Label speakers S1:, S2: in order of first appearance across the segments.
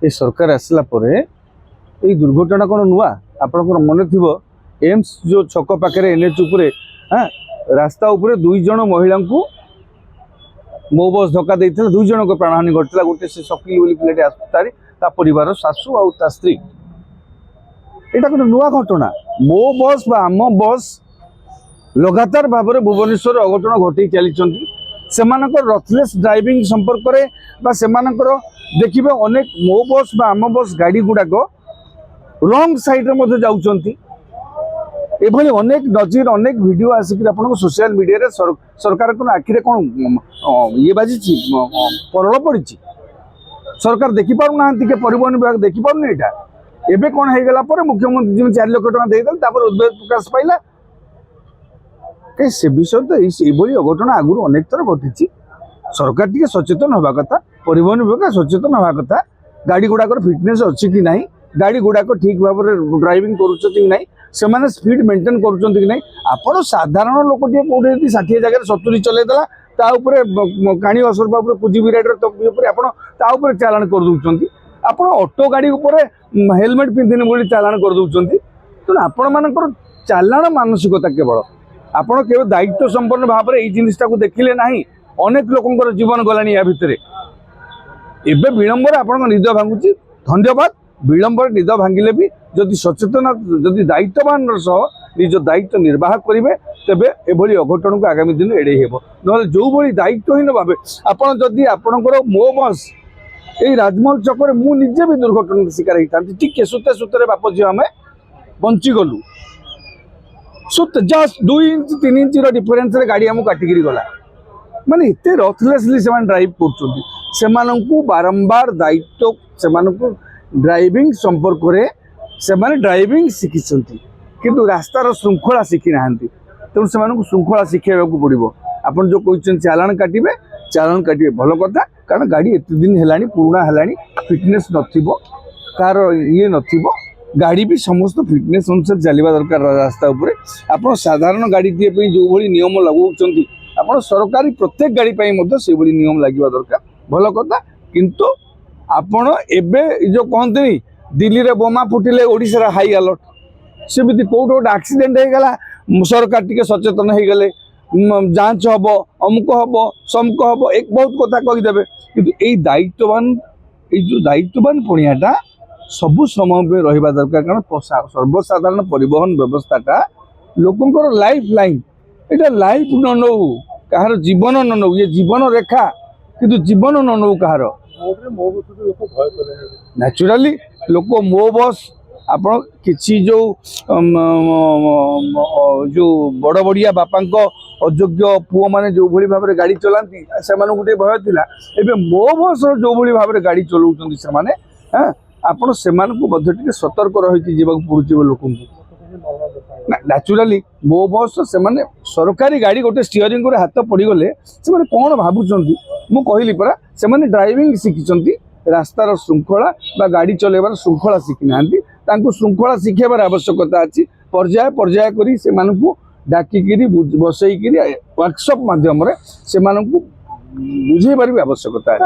S1: ये सरकार आसला परे ये दुर्घटना कौन नुआ आपनकर मन थी एम्स जो छक पाखे एनएच उपरे हाँ रास्ता उपरे दुई जन महिला को मो बस धक्का देते दुई जन को प्राणहानि घटला गोटे से शकील बोली पिलाटे आसुतारी ता परिवार सासू आउ ता स्त्री एटा कौन नुआ घटना मो बस बा आम बस लगातार भाव में भुवनेश्वर अघटन घटे चली रथलेस ड्राइविंग संपर्क में देखिए अनेक मो बस बा आम बस गाड़ी गुड़ाक रंग साइड में जाऊँच एभली अनेक नजीर अनेक वीडियो आसिक सोशल मीडिया सरकार को आखिरे कौन ये बाजी परल पड़ी सरकार देखिपार के परिवहन विभाग देखिपार यहाँ एवं कौन हो गला मुख्यमंत्री जी 4 लाख टका देदेल उद्वेग प्रकाश पाइला कहीं से विषय तो ये अघटन आगुरी अनेक थर घटी सरकार टी सचेतन हवा कथा परिवहन विभाग सचेतन हवा कथा गाड़ी गुड़ाक फिटनेस अच्छी कि ना गाड़ी गुड़ाक ठीक भाव में ड्राइविंग कर स्पीड मेंटेन कर आपण साधारण लोक कौटे 60 जगह 70 चलैदेला काणी असरपा पूजी विराट चालाण कर दौरान आपण ऑटो गाड़ी हेलमेट पिंधिने बोली चालाण कर दौरान तेणु आपण मानकर चालाण मानसिकता केवल आपण के दायित्व संपन्न भाव में जिनटा को देखिले ना अनेक लोक जीवन गलानी या भितर एवं विलंबर आप निद भांगुची धन्यवाद विलंबर निद भांगिले भी जदि सचेतन जदि दायित्ववान निज दायित्व निर्वाह करेंगे तेबे एभली अघटन को आगामी दिन एड़े हेब ना जो भली दायित्वहीन भाव आपड़ जदि आपणकर मो बस यही राजमहल चक्कर मु निजे भी दुर्घटना शिकार होता टी सुते सुते बाप झी आम बंचीगलु सुत जस्ट 2 इंच 3 इंच डिफरेन्स गाड़ी आमको काटिकी गला माने इतने रथलेसली से ड्राइव कर बारंबार दायित्व से ड्राइविंग संपर्क में ड्राइविंग शिखी किंतु रास्तार श्रृंखला शिखी ना तेणु से श्रृंखला शिखेबा पड़ो आप जो कहते चालाण काटे भल कथा कारण गाड़ी एत दिन है पुराना है फिटनेस कार ये न गाड़ी भी समस्त फिटनेस अनुसार चलवा दरकार रास्ता उपरे आप साधारण गाड़ी जो भली नियम लगाउछंती आप सरकारी प्रत्येक गाड़ी से नियम लगे दरकार भल कथा किंतु आपण एबे जो कहते दिल्ली रे बोमा फुटिले ओडिशा हाई अलर्ट सेमती कौट गोटे एक्सीडेंट हो गला सरकार टी सचेतन हो गले जांच हम अमुक हम समक हम एक बहुत कथा कहीदेवे कि यही दायित्ववान जो दायित्ववान पणियाटा सबु समय में रहा दरकार कारण सर्वसाधारण परिवहन व्यवस्थाटा लोकंर लाइफ लाइन यहाँ लाइफ न नौ कहार जीवन न नौ ये जीवन रेखा किंतु जीवन न नौ कहार नेचुराली लोक मो बस आप किसी जो जो बड़ बड़िया बापा अयोग्य पुओ मैंने जो भली भाव में गाड़ी चलाती से भय थिला एबे मो बस जो भली भाव में गाड़ी चलाउछंती से हाँ आपण से सतर्क रही पड़ू लोक नेचुराली मो बस से सरकारी गाड़ी गोटे स्टीयरिंग हाथ पड़गले से कौन भावुं मु कहली परा से ड्राइविंग शिखी रास्तार श्रृंखला बा गाड़ी चलैबार श्रृंखला शिखी ना श्रृंखला शिखेबार आवश्यकता अच्छी पर्याय पर्याय करी से डाकिकी बसईकि वर्कशॉप माध्यम से बुझेबार भी आवश्यकता है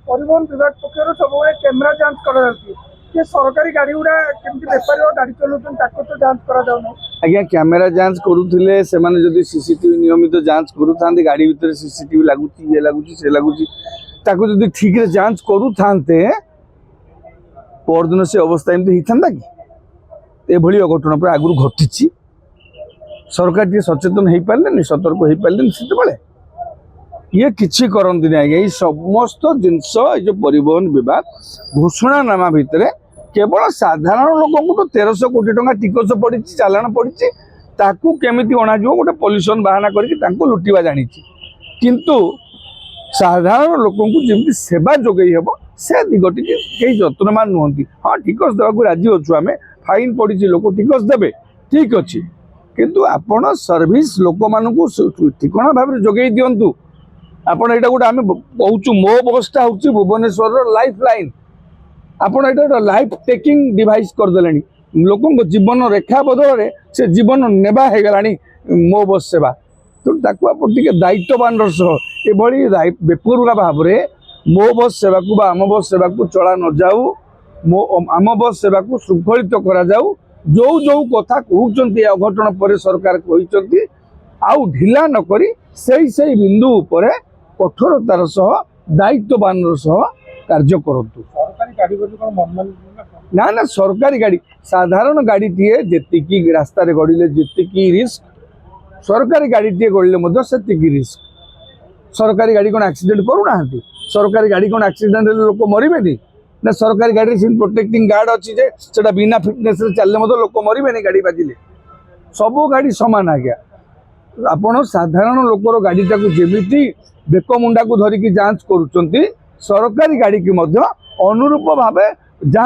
S2: परिवहन विभाग पक्ष सब कैमेरा जांच कर सरकारी गाड़ी गुड़ा केमती बेपारी गाड़ी चलाउछन ताको तो जांच करा जाउनो
S1: आज्ञा कैमेरा जांच करुथिले से माने जदि सीसीटीवी नियमित जांच करूथांते गाड़ी भीतर सीसीटीवी लागुची ये लागुची से लागुची ताको जदि ठीक रे जांच करूथांते परदिन से अवस्था एमती हिथांता कि एभली अघटन पर आगुरु घटिची सरकार टी सचेतन हो पारे सतर्क हो पारे से ये किसी करती नहीं आज्ञा ये समस्त जिनस जो परिवहन विभाग घोषणानामा भितर केवल साधारण लोक तो 1300 कोटी टंका टिकस पड़ी चालाण पड़ी ताकू केमिति अणाज गोटे पॉल्यूशन बाहाना करके लुटिवा जानी किंतु साधारण लोक जमी सेवा जोगई हे से दिगटी कई जत्नवान नुहति हाँ टिकस देवाक राजी अच्छु आम फाइन पड़ी लोक टिकस देवे ठीक अच्छे किंतु आपण सर्विस लोक मानू ठिकणा भाव में जोगई दिंतु आपण एटा गोटे आम कहूँ मो बसटा हूँ भुवनेश्वर लाइफ लाइन आपण एटा लाइफ टेकिंग डिवाइस करदे लोक जीवन रेखा बदल से जीवन नेबा हो गला मो बस सेवा तेणु ताकू आप दायित्ववान सह ये बेपरुआ भाव में ମୋ ବସ୍ ସେବାକୁ ବା ଆମ ବସ୍ ସେବାକୁ ଚଳା ନ ଯାଉ ଆମ ବସ୍ ସେବାକୁ ଶୃଙ୍ଖଳିତ କରାଯାଉ ଯୋଉ ଯୋଉ କଥା କହୁଛନ୍ତି ଅଘଟଣ ପରେ ସରକାର କହିଛନ୍ତି ଆଉ ଢିଲା ନ କରି ସେଇ ବିନ୍ଦୁ ଉପରେ କଠୋରତାର ସହ ଦାୟିତ୍ୱବାନର ସହ କାର୍ଯ୍ୟ କରନ୍ତୁ।
S2: ସରକାରୀ ଗାଡ଼ି ବୋଲି କ'ଣ ମନ
S1: ନା ନା ସରକାରୀ ଗାଡ଼ି ସାଧାରଣ ଗାଡ଼ିଟିଏ ଯେତିକି ରାସ୍ତାରେ ଗଡ଼ିଲେ ଯେତିକି ରିସ୍କ ସରକାରୀ ଗାଡ଼ିଟିଏ ଗଡ଼ିଲେ ମଧ୍ୟ ସେତିକି ରିସ୍କ। ସରକାରୀ ଗାଡ଼ି କ'ଣ ଆକ୍ସିଡେଣ୍ଟ କରୁନାହାନ୍ତି? ସରକାରୀ ଗାଡ଼ି କ'ଣ ଆକ୍ସିଡେଣ୍ଟ ହେଲେ ଲୋକ ମରିବେନି? ନା ସରକାରୀ ଗାଡ଼ିରେ ସେମିତି ପ୍ରୋଟେକ୍ଟିଂ ଗାର୍ଡ ଅଛି ଯେ ସେଟା ବିନା ଫିଟନେସରେ ଚାଲିଲେ ମଧ୍ୟ ଲୋକ ମରିବେନି ଗାଡ଼ି ବାଜିଲେ? ସବୁ ଗାଡ଼ି ସମାନ ଆଜ୍ଞା। ଆପଣ ସାଧାରଣ ଲୋକର ଗାଡ଼ିଟାକୁ ଯେମିତି ବେକ ମୁଣ୍ଡାକୁ ଧରିକି ଯାଞ୍ଚ କରୁଛନ୍ତି ସରକାରୀ ଗାଡ଼ିକି ମଧ୍ୟ ଅନୁରୂପ ଭାବେ